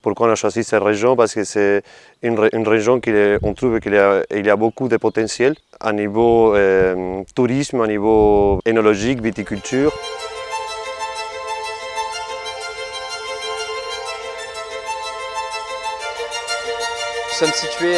Pourquoi on a choisi cette région? Parce que c'est une région on trouve qu'il y a beaucoup de potentiel à niveau tourisme, à niveau énologique, viticulture. Nous sommes situés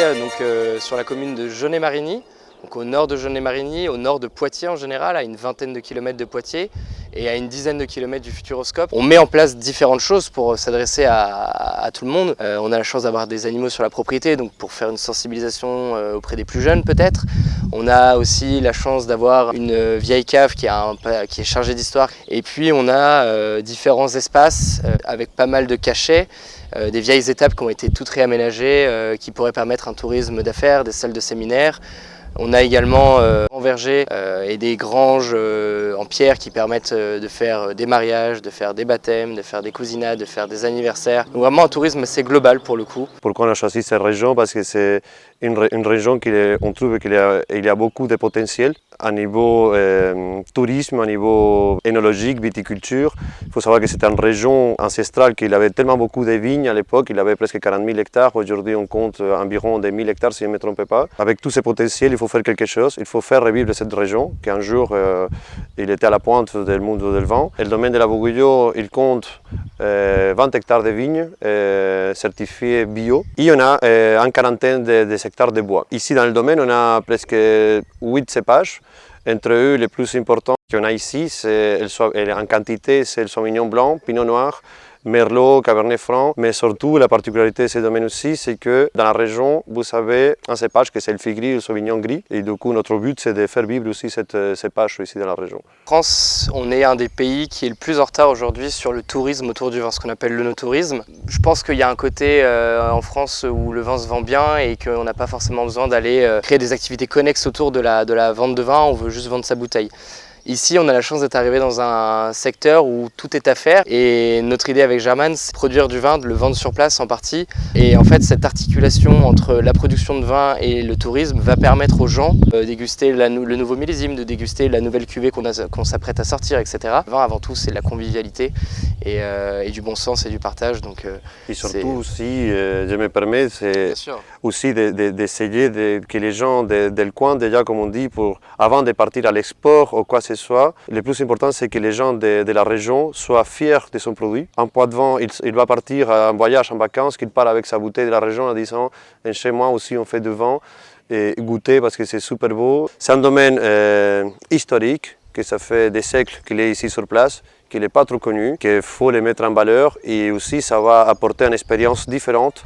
sur la commune de Jaunet-Marigny, donc au nord de Jaunet-Marigny, au nord de Poitiers en général, à une vingtaine de kilomètres de Poitiers et à une dizaine de kilomètres du Futuroscope. On met en place différentes choses pour s'adresser à tout le monde. On a la chance d'avoir des animaux sur la propriété, donc pour faire une sensibilisation auprès des plus jeunes peut-être. On a aussi la chance d'avoir une vieille cave qui est chargée d'histoire. Et puis on a différents espaces avec pas mal de cachets. Des vieilles étapes qui ont été toutes réaménagées, qui pourraient permettre un tourisme d'affaires, des salles de séminaire. On a également un verger et des granges en pierre qui permettent de faire des mariages, de faire des baptêmes, de faire des cousinats, de faire des anniversaires. Donc vraiment un tourisme assez global pour le coup. Pourquoi on a choisi cette région? Parce que c'est une région on trouve qu'il y a beaucoup de potentiel à niveau tourisme, à niveau énologique, viticulture. Il faut savoir que c'est une région ancestrale qui avait tellement beaucoup de vignes à l'époque, il avait presque 40 000 hectares. Aujourd'hui, on compte environ des 1000 hectares, si je ne me trompe pas. Avec tous ces potentiels, il faut faire quelque chose. Il faut faire revivre cette région, qui un jour, il était à la pointe du monde du vin. Et le domaine de la Bourguignon, il compte 20 hectares de vignes certifiées bio. Et on a une quarantaine de hectares de bois. Ici, dans le domaine, on a presque 8 cépages. Entre eux, les plus importants qu'on a ici, en quantité, c'est le Sauvignon blanc, Pinot noir, Merlot, Cabernet Franc, mais surtout la particularité de ce domaine aussi, c'est que dans la région, vous avez un cépage que c'est le fig gris, le Sauvignon gris, et du coup notre but c'est de faire vivre aussi cette cépage ici dans la région. En France, on est un des pays qui est le plus en retard aujourd'hui sur le tourisme autour du vin, ce qu'on appelle l'œnotourisme. Je pense qu'il y a un côté en France où le vin se vend bien et qu'on n'a pas forcément besoin d'aller créer des activités connexes autour de la vente de vin, on veut juste vendre sa bouteille. Ici, on a la chance d'être arrivé dans un secteur où tout est à faire et notre idée avec German, c'est de produire du vin, de le vendre sur place en partie. Et en fait, cette articulation entre la production de vin et le tourisme va permettre aux gens de déguster le nouveau millésime, de déguster la nouvelle cuvée qu'on s'apprête à sortir, etc. Le vin, avant tout, c'est de la convivialité et du bon sens et du partage. Donc, et surtout aussi, je me permets, c'est aussi d'essayer que les gens du coin, déjà comme on dit, avant de partir à l'export ou quoi que ce soit, le plus important c'est que les gens de la région soient fiers de son produit. Un poids de vin, il va partir en voyage, en vacances, qu'il part avec sa bouteille de la région en disant chez moi aussi on fait du vin et goûter parce que c'est super beau. C'est un domaine historique, que ça fait des siècles qu'il est ici sur place, qu'il n'est pas trop connu, qu'il faut le mettre en valeur et aussi ça va apporter une expérience différente.